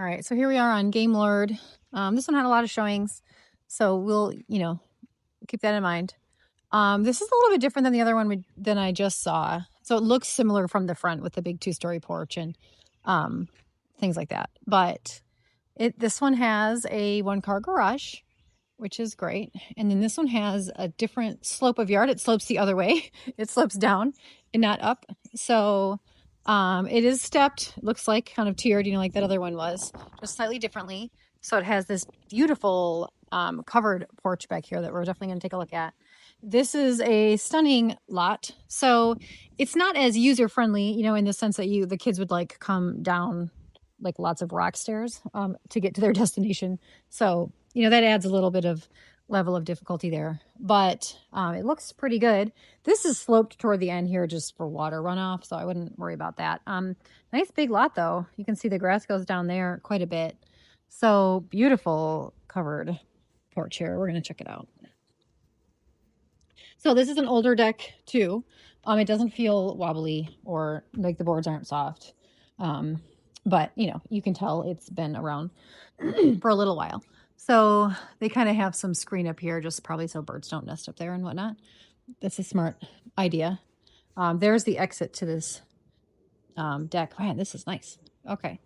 All right, so here we are on Game Lord. This one had a lot of showings, so we'll, keep that in mind. This is a little bit different than the other one than I just saw. So it looks similar from the front with the big two-story porch and um, things like that. But this one has a one-car garage, which is great. And then this one has a different slope of yard. It slopes the other way. It slopes down and not up. So it is stepped. It looks like kind of tiered, like that other one was, just slightly differently. So it has this beautiful covered porch back here that we're definitely going to take a look at. This is a stunning lot. So it's not as user friendly, in the sense that the kids would like come down like lots of rock stairs to get to their destination. So, that adds a little bit of level of difficulty there, but it looks pretty good. This is sloped toward the end here just for water runoff, so I wouldn't worry about that. Nice big lot though. You can see the grass goes down there quite a bit. So beautiful covered porch here. We're going to check it out. So this is an older deck too. It doesn't feel wobbly or like the boards aren't soft. But you can tell it's been around for a little while. So they kind of have some screen up here, just probably so birds don't nest up there and whatnot. That's a smart idea. There's the exit to this deck. Man, this is nice. Okay.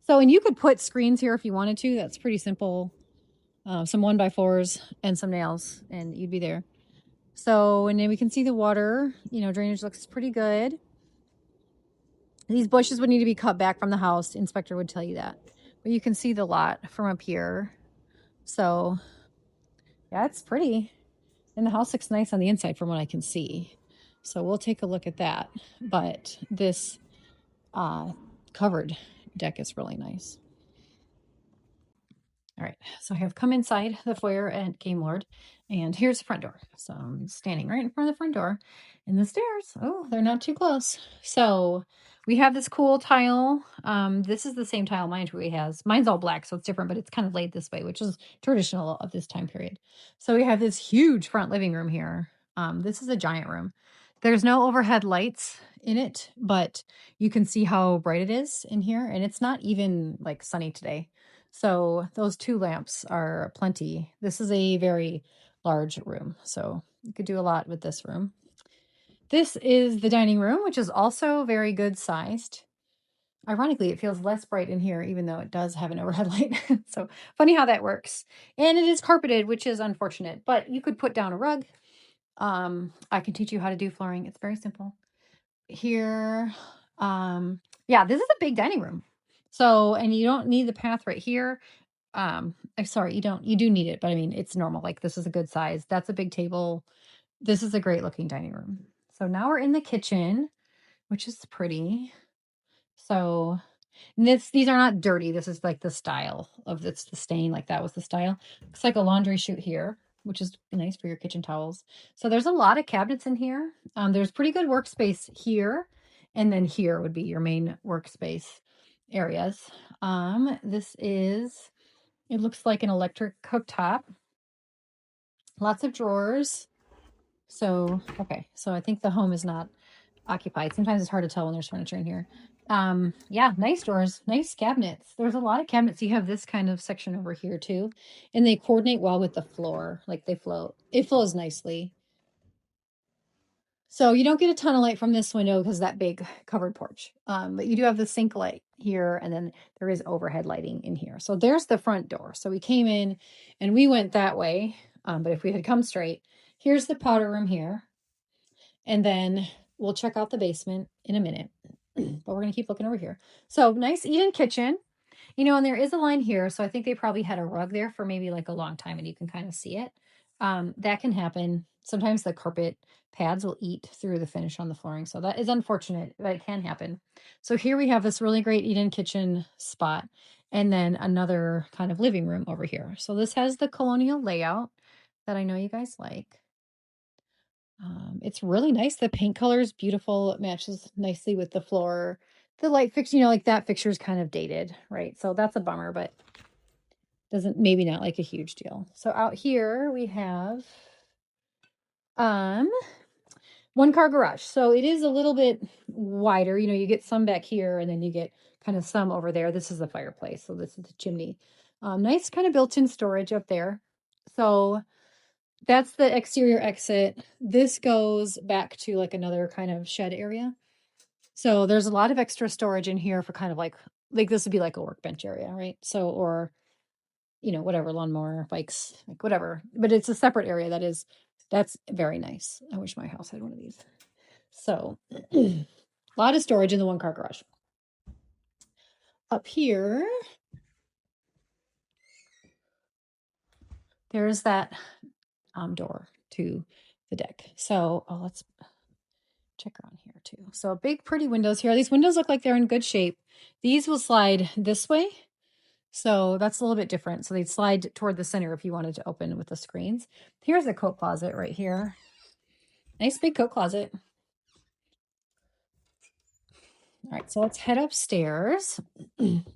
So, and you could put screens here if you wanted to. That's pretty simple. Some 1x4s and some nails, and you'd be there. So, and then we can see the water, drainage looks pretty good. These bushes would need to be cut back from the house. The inspector would tell you that. But you can see the lot from up here. So, yeah, it's pretty. And the house looks nice on the inside from what I can see. So we'll take a look at that. But this covered deck is really nice. All right, so I have come inside the foyer at Game Lord, and here's the front door. So I'm standing right in front of the front door, and the stairs, oh, they're not too close. So we have this cool tile. This is the same tile mine truly has. Mine's all black, so it's different, but it's kind of laid this way, which is traditional of this time period. So we have this huge front living room here. This is a giant room. There's no overhead lights in it, but you can see how bright it is in here, and it's not even like sunny today. So those 2 lamps are plenty. This is a very large room, so you could do a lot with this room. This is the dining room, which is also very good sized. Ironically, it feels less bright in here, even though it does have an overhead light. So funny how that works. And it is carpeted, which is unfortunate, but you could put down a rug. I can teach you how to do flooring. It's very simple. Here, yeah, this is a big dining room. So, and you don't need the path right here. I'm sorry, you do need it, but I mean, it's normal. Like this is a good size. That's a big table. This is a great looking dining room. So now we're in the kitchen, which is pretty. So these are not dirty. This is like the style of this, the stain, like that was the style. Looks like a laundry chute here, which is nice for your kitchen towels. So there's a lot of cabinets in here. There's pretty good workspace here. And then here would be your main workspace areas. It looks like an electric cooktop. Lots of drawers. So, okay. So I think the home is not occupied. Sometimes it's hard to tell when there's furniture in here. Yeah, nice drawers, nice cabinets. There's a lot of cabinets. You have this kind of section over here too. And they coordinate well with the floor. Like they float. It flows nicely. So you don't get a ton of light from this window because that big covered porch. But you do have the sink light here, and then there is overhead lighting in here. So there's the front door. So we came in and we went that way. But if we had come straight, here's the powder room here. And then we'll check out the basement in a minute. But we're going to keep looking over here. So nice eat-in kitchen. And there is a line here. So I think they probably had a rug there for maybe like a long time, and you can kind of see it. That can happen. Sometimes the carpet pads will eat through the finish on the flooring. So that is unfortunate, but it can happen. So here we have this really great eat-in kitchen spot, and then another kind of living room over here. So this has the colonial layout that I know you guys like. It's really nice. The paint color is beautiful. It matches nicely with the floor. The light fixture, like that fixture is kind of dated, right? So that's a bummer, but maybe not like a huge deal. So out here we have 1-car garage. So it is a little bit wider. You know, you get some back here and then you get kind of some over there. This is the fireplace. So this is the chimney. Nice kind of built-in storage up there. So that's the exterior exit. This goes back to like another kind of shed area. So there's a lot of extra storage in here for kind of like this would be like a workbench area, right? So, or, you know, whatever, lawnmower, bikes, like whatever. But it's a separate area that's very nice. I wish my house had one of these. So a lot of storage in the 1-car garage. Up here, there's that door to the deck. So let's check around here too. So big, pretty windows here. These windows look like they're in good shape. These will slide this way. So that's a little bit different. So they'd slide toward the center if you wanted to open with the screens. Here's a coat closet right here. Nice big coat closet. All right, so let's head upstairs.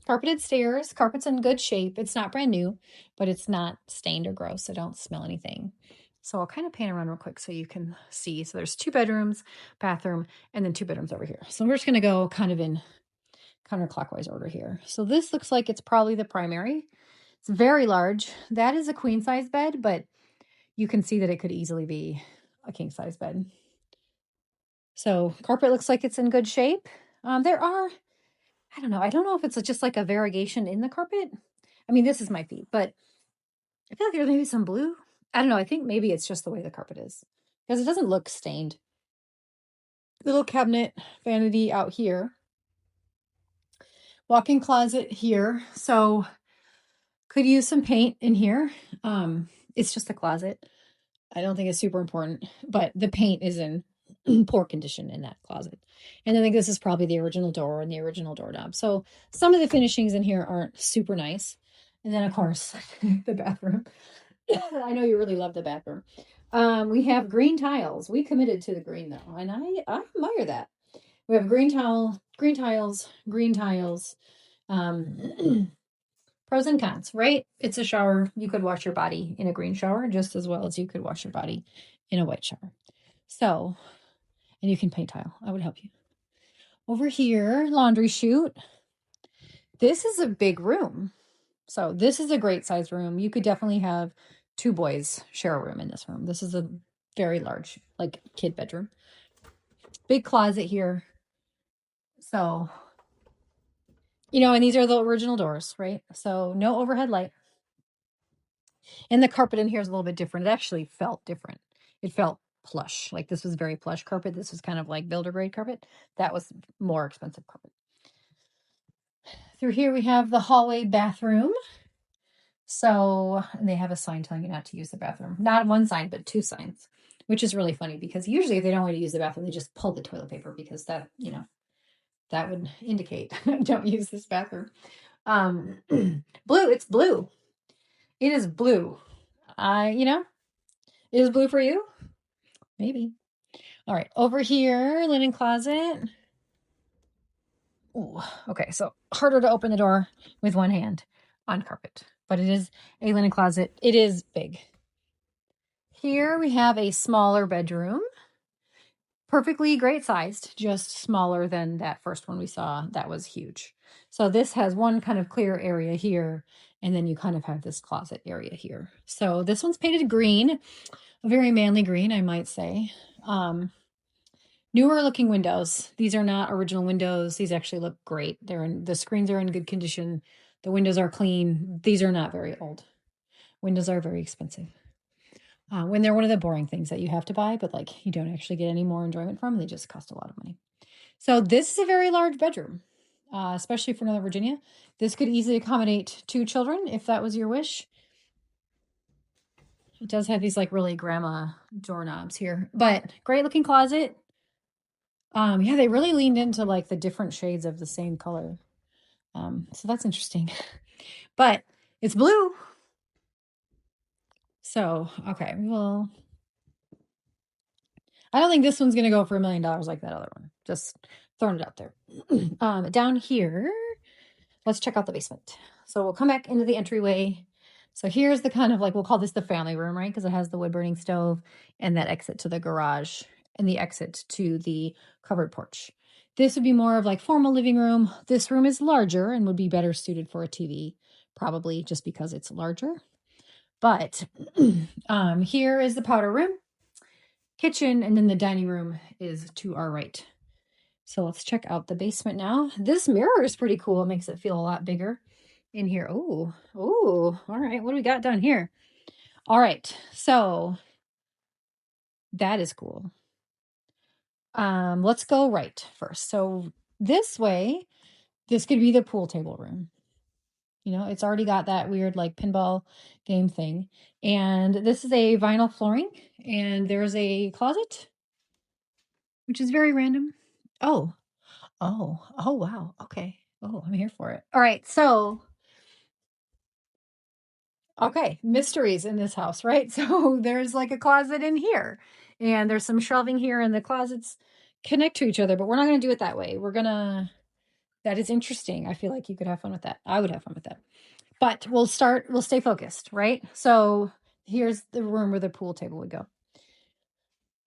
Carpeted stairs. Carpet's in good shape. It's not brand new, but it's not stained or gross. I don't smell anything. So I'll kind of pan around real quick so you can see. So there's 2 bedrooms, bathroom, and then 2 bedrooms over here. So we're just going to go kind of in counterclockwise order here. So this looks like it's probably the primary. It's very large. That is a queen size bed, but you can see that it could easily be a king size bed. So carpet looks like it's in good shape. There are, I don't know if it's just like a variegation in the carpet. I mean, this is my feet, but I feel like there's maybe some blue. I don't know. I think maybe it's just the way the carpet is because it doesn't look stained. Little cabinet vanity out here. Walk-in closet here. So could use some paint in here. It's just a closet. I don't think it's super important, but the paint is in poor condition in that closet. And I think this is probably the original door and the original doorknob. So some of the finishings in here aren't super nice. And then of course, the bathroom. I know you really love the bathroom. We have green tiles. We committed to the green though, and I admire that. We have green tiles. Pros and cons, right? It's a shower. You could wash your body in a green shower just as well as you could wash your body in a white shower. So, and you can paint tile. I would help you. Over here, laundry chute. This is a big room. So this is a great size room. You could definitely have 2 boys share a room in this room. This is a very large, like, kid bedroom. Big closet here. So, you know, and these are the original doors, right? So no overhead light. And the carpet in here is a little bit different. It actually felt different. It felt plush. Like this was very plush carpet. This was kind of like builder grade carpet. That was more expensive carpet. Through here we have the hallway bathroom. So they have a sign telling you not to use the bathroom. Not 1 sign, but 2 signs, which is really funny because usually if they don't want to use the bathroom, they just pull the toilet paper because that, you know, that would indicate don't use this bathroom. Blue, it's blue. It is blue. You know, is blue for you? Maybe. All right, over here, linen closet. Ooh, okay, so harder to open the door with 1 hand on carpet, but it is a linen closet. It is big. Here we have a smaller bedroom. Perfectly great sized, just smaller than that first one we saw. That was huge. So this has 1 kind of clear area here, and then you kind of have this closet area here. So this one's painted green, a very manly green, I might say. Newer looking windows. These are not original windows. These actually look great. The screens are in good condition. The windows are clean. These are not very old. Windows are very expensive. When they're one of the boring things that you have to buy, but like you don't actually get any more enjoyment from, they just cost a lot of money. So this is a very large bedroom, especially for Northern Virginia. This could easily accommodate 2 children if that was your wish. It does have these like really grandma doorknobs here, but great looking closet. Yeah, they really leaned into like the different shades of the same color. So that's interesting, but it's blue. So, okay, well, I don't think this one's going to go for $1 million like that other one. Just throwing it out there. Down here, let's check out the basement. So we'll come back into the entryway. So here's the kind of like, we'll call this the family room, right? Because it has the wood burning stove and that exit to the garage and the exit to the covered porch. This would be more of like formal living room. This room is larger and would be better suited for a TV, probably just because it's larger. But here is the powder room, kitchen, and then the dining room is to our right. So let's check out the basement now. This mirror is pretty cool. It makes it feel a lot bigger in here. Oh, all right. What do we got down here? All right. So that is cool. Let's go right first. So this way, this could be the pool table room. You know, it's already got that weird like pinball game thing. And this is a vinyl flooring, and there's a closet, which is very random. Oh, wow. Okay. Oh, I'm here for it. All right. So, okay, mysteries in this house, right? So there's like a closet in here, and there's some shelving here, and the closets connect to each other, but we're not going to do it that way. That is interesting. I feel like you could have fun with that. I would have fun with that. But we'll stay focused, right? So here's the room where the pool table would go.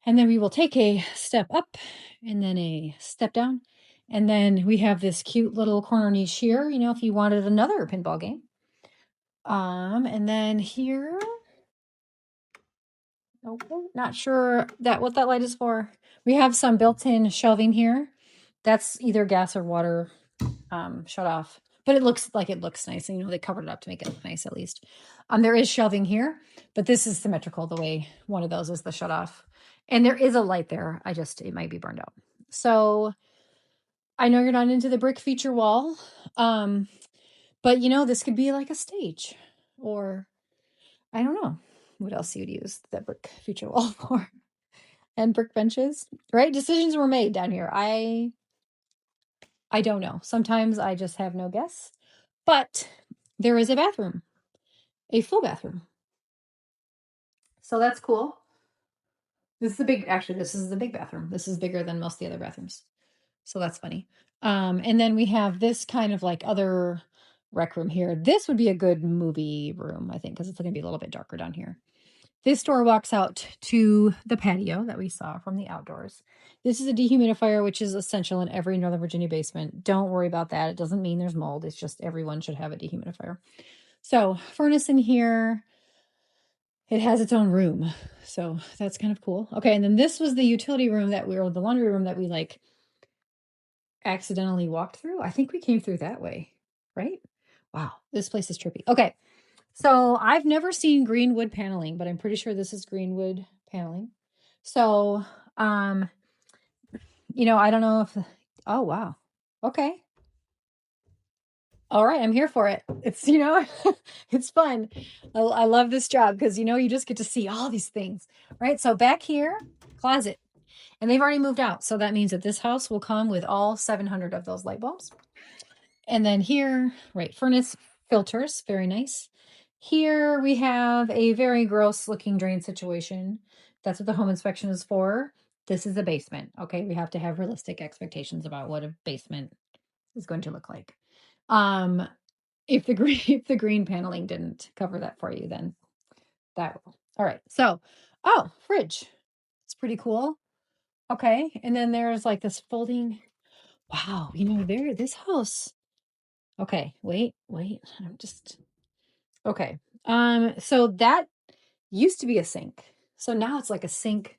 And then we will take a step up and then a step down. And then we have this cute little corner niche here, you know, if you wanted another pinball game. And then here, okay, not sure what that light is for. We have some built-in shelving here. That's either gas or water shut off, but it looks nice. And, you know, they covered it up to make it look nice at least. There is shelving here, but this is symmetrical the way one of those is the shut off. And there is a light there. It might be burned out. So I know you're not into the brick feature wall, but you know, this could be like a stage, or I don't know what else you'd use that brick feature wall for. And brick benches, right? Decisions were made down here. I don't know. Sometimes I just have no guess. But there is a bathroom, a full bathroom. So that's cool. This is the big bathroom. This is bigger than most of the other bathrooms. So that's funny. And then we have this kind of like other rec room here. This would be a good movie room, I think, because it's going to be a little bit darker down here. This door walks out to the patio that we saw from the outdoors. This is a dehumidifier, which is essential in every Northern Virginia basement. Don't worry about that. It doesn't mean there's mold. It's just everyone should have a dehumidifier. So furnace in here. It has its own room. So that's kind of cool. Okay, and then this was the utility room the laundry room that we like accidentally walked through. I think we came through that way, right? Wow, this place is trippy. Okay, so I've never seen green wood paneling, but I'm pretty sure this is green wood paneling. So, you know, I don't know if, oh, wow. Okay. All right, I'm here for it. It's, you know, it's fun. I love this job because, you know, you just get to see all these things, right? So back here, closet. And they've already moved out. So that means that this house will come with all 700 of those light bulbs. And then here, right, furnace filters, very nice. Here we have a very gross looking drain situation. That's what the home inspection is for. This is the basement. Okay, we have to have realistic expectations about what a basement is going to look like. If the green paneling didn't cover that for you, then that will. All right. So, fridge. It's pretty cool. Okay, and then there's like this folding. Wow, you know, this house. Okay, wait. I'm just okay. So that used to be a sink. So now it's like a sink.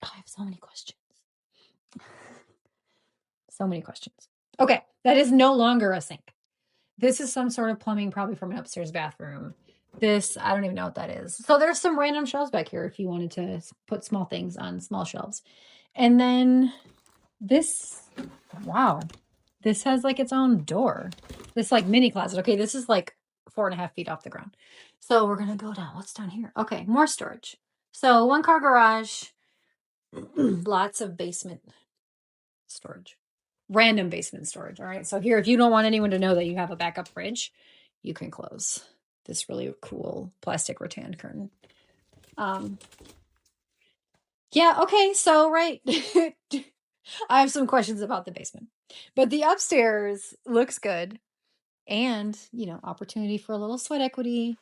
Oh, I have so many questions. So many questions. Okay, that is no longer a sink. This is some sort of plumbing, probably from an upstairs bathroom. This, I don't even know what that is. So there's some random shelves back here if you wanted to put small things on small shelves. And then this, wow, this has like its own door. This like mini closet. Okay, this is like 4.5 feet off the ground. So we're going to go down. What's down here? Okay, more storage. So 1-car garage, lots of basement storage. Random basement storage. All right. So here, if you don't want anyone to know that you have a backup fridge, you can close this really cool plastic rattan curtain. Yeah. Okay. So, right. I have some questions about the basement, but the upstairs looks good. And, you know, opportunity for a little sweat equity.